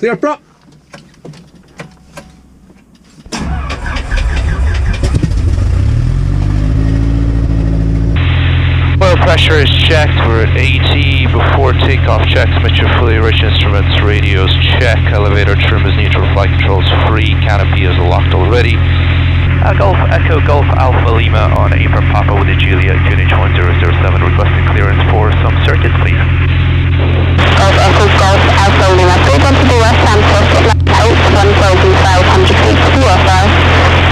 Clear prop. Oil pressure is checked. We're at 80. Before takeoff checks, make sure fully rich instruments, radios check. Elevator trim is neutral, flight controls free. Canopy is locked already. Golf Echo Golf Alpha Lima on Abraham Papa with a Juliet QNH 1007 requesting clearance for some circuits, please. Golf Echo Golf Alpha Lima, straight onto the left hand circuit, left out 1,500 feet, QFR,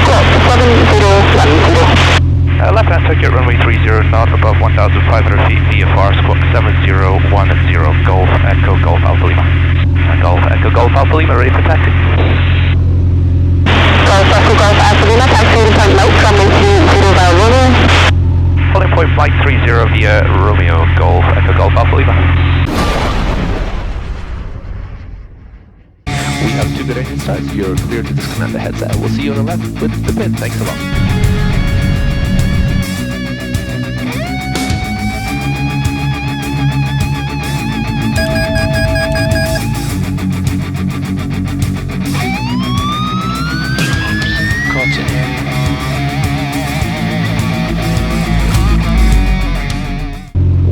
squawk 7010. Left hand circuit runway 30 knot above 1,500 feet, VFR squawk 7010, Golf Echo Golf Alpha Lima. Golf Echo Golf Alpha Lima, ready for taxi. Golf Echo Golf Alpha Lima, taxi to point note, runway 30 via Romeo. Holding point flight 30 via Romeo, Golf Echo Golf Alpha Lima. We have 2 good engine starts. You're clear to disconnect the headset. We'll see you on the left with the pin. Thanks a lot.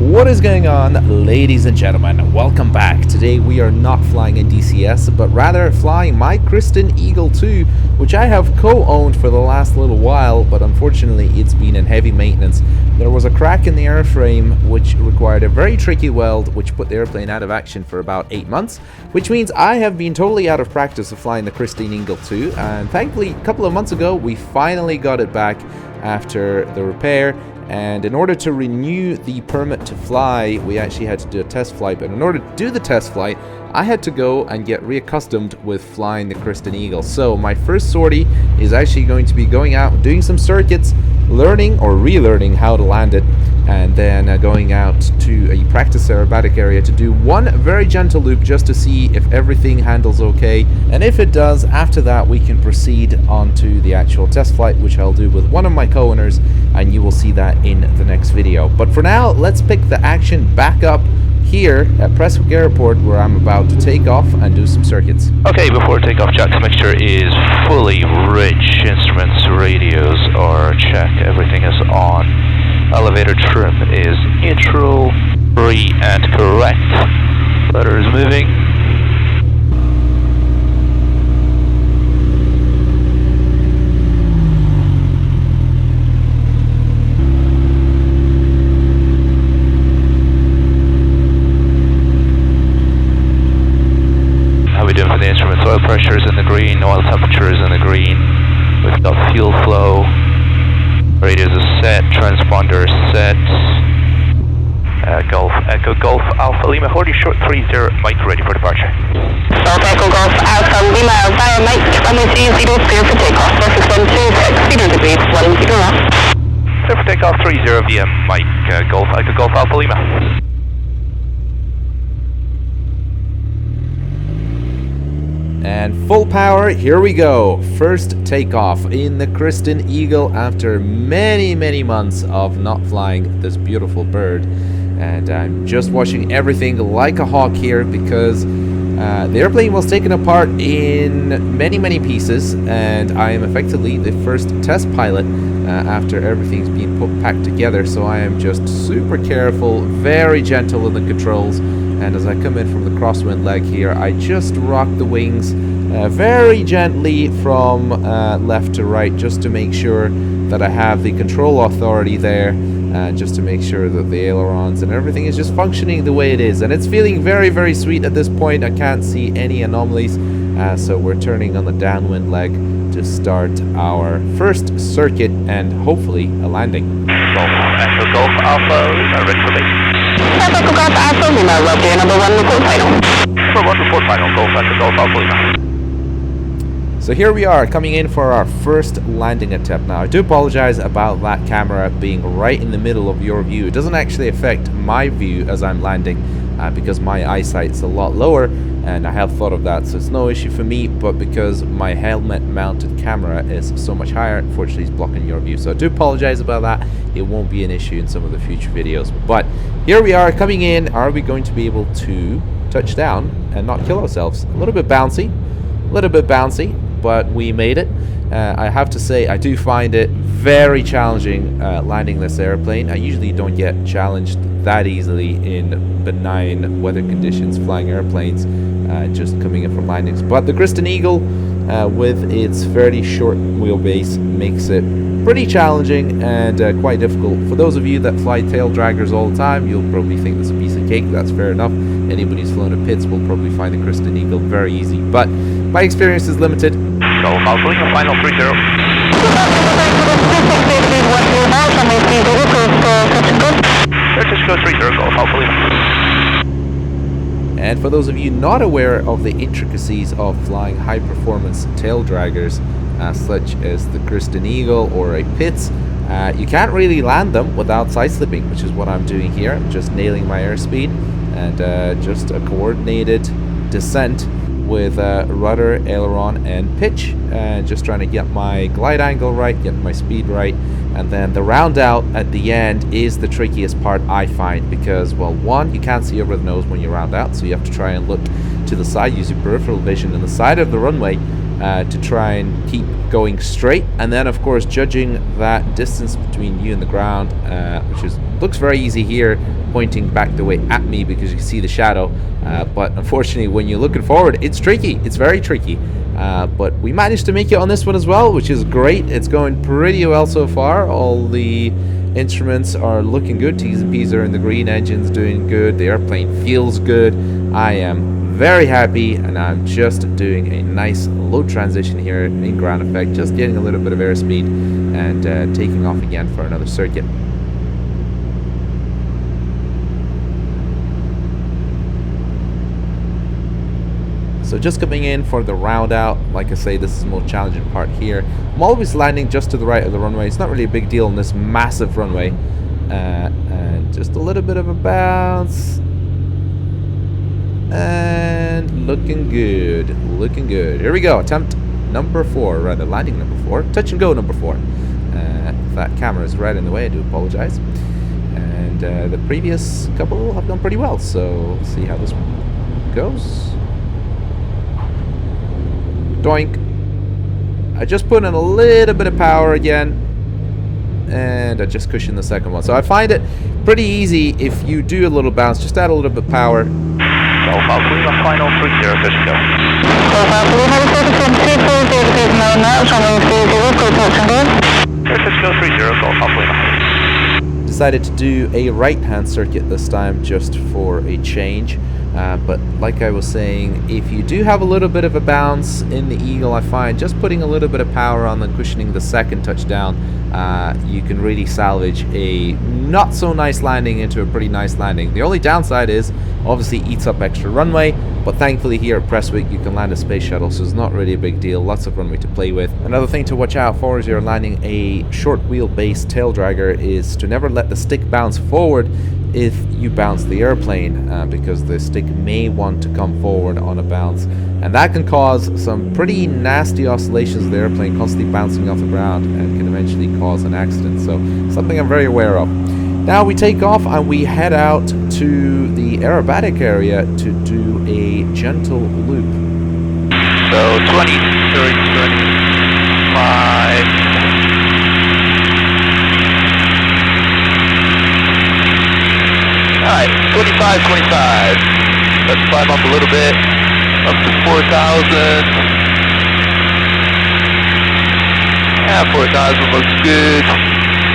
What is going on, ladies and gentlemen? Welcome back. Today we are not flying in DCS, but rather flying my Christen Eagle II, which I have co-owned for the last little while, but unfortunately it's been in heavy maintenance. There was a crack in the airframe which required a very tricky weld, which put the airplane out of action for about 8 months, which means I have been totally out of practice of flying the Christen Eagle II, and thankfully a couple of months ago we finally got it back after the repair. And in order to renew the permit to fly, we actually had to do a test flight. But in order to do the test flight, I had to go and get reaccustomed with flying the Christen Eagle. So my first sortie is actually going to be going out, doing some circuits, learning or relearning how to land it, and then going out to a practice aerobatic area to do one very gentle loop just to see if everything handles okay. And if it does, after that we can proceed on to the actual test flight, which I'll do with one of my co-owners, and you will see that in the next video. But for now, let's pick the action back up here at Prestwick Airport, where I'm about to take off and do some circuits. Okay, before takeoff checks, make sure is fully rich. Instruments, radios are check. Everything is on. Elevator trim is neutral, free and correct. Rudder is moving. How we doing for the instruments? Oil pressure is in the green, oil temperature is in the green. We've got fuel flow. Radios are set, transponder is set. Golf Echo Golf Alpha Lima, hold your short 30, Mike ready for departure. Golf Echo Golf Alpha Lima via Mike, runway 30, clear for takeoff, surface 126, 0 degrees, 10. Clear for takeoff 30 via Mike, Golf Echo Golf Alpha Lima. And full power, here we go. First takeoff in the Christen Eagle after many months of not flying this beautiful bird. And I'm just watching everything like a hawk here because the airplane was taken apart in many pieces, and I am effectively the first test pilot after everything's been packed together. So I am just super careful, very gentle in the controls. And as I come in from the crosswind leg here, I just rock the wings very gently from left to right, just to make sure that I have the control authority there, just to make sure that the ailerons and everything is just functioning the way it is. And it's feeling very sweet at this point. I can't see any anomalies, so we're turning on the downwind leg to start our first circuit and hopefully a landing. Golf Echo Golf Alpha, ready for base. Golf Echo Golf Alpha Lima, rotate number 1 report final. Number 1 report final, Golf Echo Golf Alpha Lima. So here we are coming in for our first landing attempt. Now I do apologize about that camera being right in the middle of your view. It doesn't actually affect my view as I'm landing because my eyesight's a lot lower, and I have thought of that, so it's no issue for me, but because my helmet mounted camera is so much higher, unfortunately it's blocking your view. So I do apologize about that. It won't be an issue in some of the future videos. But here we are coming in. Are we going to be able to touch down and not kill ourselves. A little bit bouncy, but we made it. I have to say, I do find it very challenging landing this airplane. I usually don't get challenged that easily in benign weather conditions flying airplanes, just coming in from landings. But the Christen Eagle, with its fairly short wheelbase, makes it pretty challenging and quite difficult. For those of you that fly tail draggers all the time, you'll probably think this is a piece of cake. That's fair enough. Anybody who's flown a Pitts will probably find the Christen Eagle very easy. But my experience is limited. Go, calculating a final 30. Go 30, go, calculating. And for those of you not aware of the intricacies of flying high-performance tail draggers, such as the Christen Eagle or a Pitts, you can't really land them without side-slipping, which is what I'm doing here. I'm just nailing my airspeed and just a coordinated descent with rudder, aileron, and pitch, and just trying to get my glide angle right, get my speed right, and then the round out at the end is the trickiest part, I find, because, well, one, you can't see over the nose when you round out, so you have to try and look to the side, use your peripheral vision on the side of the runway to try and keep going straight, and then of course judging that distance between you and the ground, which looks very easy here, pointing back the way at me because you can see the shadow, but unfortunately when you're looking forward, it's tricky. It's very tricky, but we managed to make it on this one as well, which is great. It's going pretty well so far. All the instruments are looking good. T's and P's are in the green, engine's doing good, the airplane feels good. I am very happy, and I'm just doing a nice low transition here in ground effect, just getting a little bit of airspeed and taking off again for another circuit. So just coming in for the round out. Like I say, this is the most challenging part here. I'm always landing just to the right of the runway. It's not really a big deal on this massive runway. And just a little bit of a bounce. And looking good. Looking good. Here we go. Attempt number 4. Rather, landing number 4. Touch and go number 4. If that camera is right in the way, I do apologize. And the previous couple have done pretty well. So let's see how this one goes. Doink. I just put in a little bit of power again, and I just cushioned the second one. So I find it pretty easy if you do a little bounce, just add a little bit of power. So Falcon, final 30, fish go. Fish go 30, go Falcon. Decided to do a right-hand circuit this time just for a change. But like I was saying, if you do have a little bit of a bounce in the Eagle, I find just putting a little bit of power on and cushioning the second touchdown, you can really salvage a not so nice landing into a pretty nice landing. The only downside is obviously eats up extra runway, but thankfully here at Prestwick you can land a space shuttle, so it's not really a big deal. Lots of runway to play with. Another thing to watch out for as you're landing a short wheelbase tail dragger is to never let the stick bounce forward if you bounce the airplane, because the stick may want to come forward on a bounce, and that can cause some pretty nasty oscillations of the airplane, constantly bouncing off the ground, and can eventually cause an accident. So something I'm very aware of. Now we take off and we head out to the aerobatic area to do a gentle loop. So 20, 30, 35. Alright, 25, 25. Let's climb up a little bit, up to 4,000. Yeah, 4,000 looks good.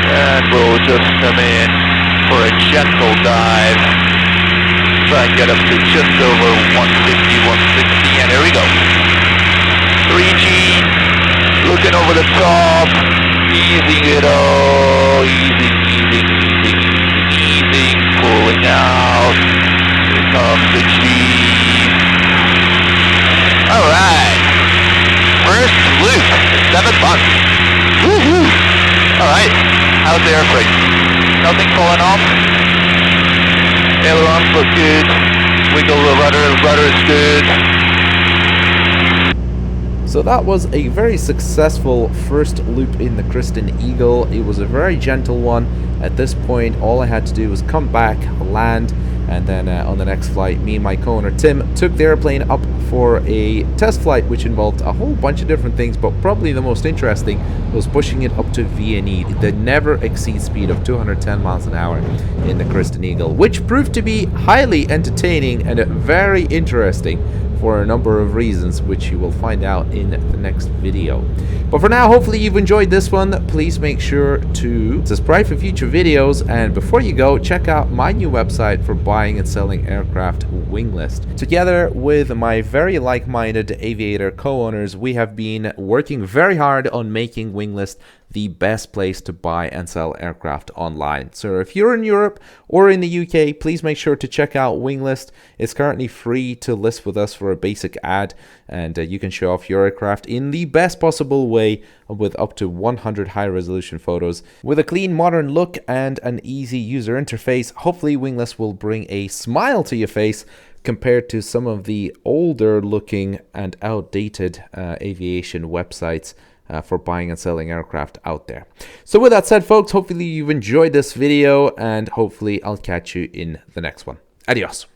And we'll just come in for a gentle dive. Try and get up to just over 150, 160, and here we go. 3G, looking over the top, easing it all, easing, pulling out. Here comes the G. Alright, first loop, 7 months. Woohoo! Alright, how's the airframe? Nothing falling off? Ailerons look good. Wiggle the rudder is good. So that was a very successful first loop in the Christen Eagle. It was a very gentle one. At this point, all I had to do was come back, land, And then on the next flight, me and my co-owner Tim took the airplane up for a test flight, which involved a whole bunch of different things, but probably the most interesting was pushing it up to VNE, the never exceed speed of 210 miles an hour in the Christen Eagle, which proved to be highly entertaining and very interesting for a number of reasons, which you will find out in the next video. But for now, hopefully you've enjoyed this one. Please make sure to subscribe for future videos, and before you go, check out my new website for buying and selling aircraft, WINGLIST. Together with my very like-minded aviator co-owners, we have been working very hard on making WINGLIST the best place to buy and sell aircraft online. So if you're in Europe or in the UK, please make sure to check out WINGLIST. It's currently free to list with us for a basic ad, and you can show off your aircraft in the best possible way with up to 100 high-resolution photos. With a clean, modern look and an easy user interface, hopefully WINGLIST will bring a smile to your face compared to some of the older looking and outdated aviation websites for buying and selling aircraft out there. So with that said, folks, hopefully you've enjoyed this video, and hopefully I'll catch you in the next one. Adios.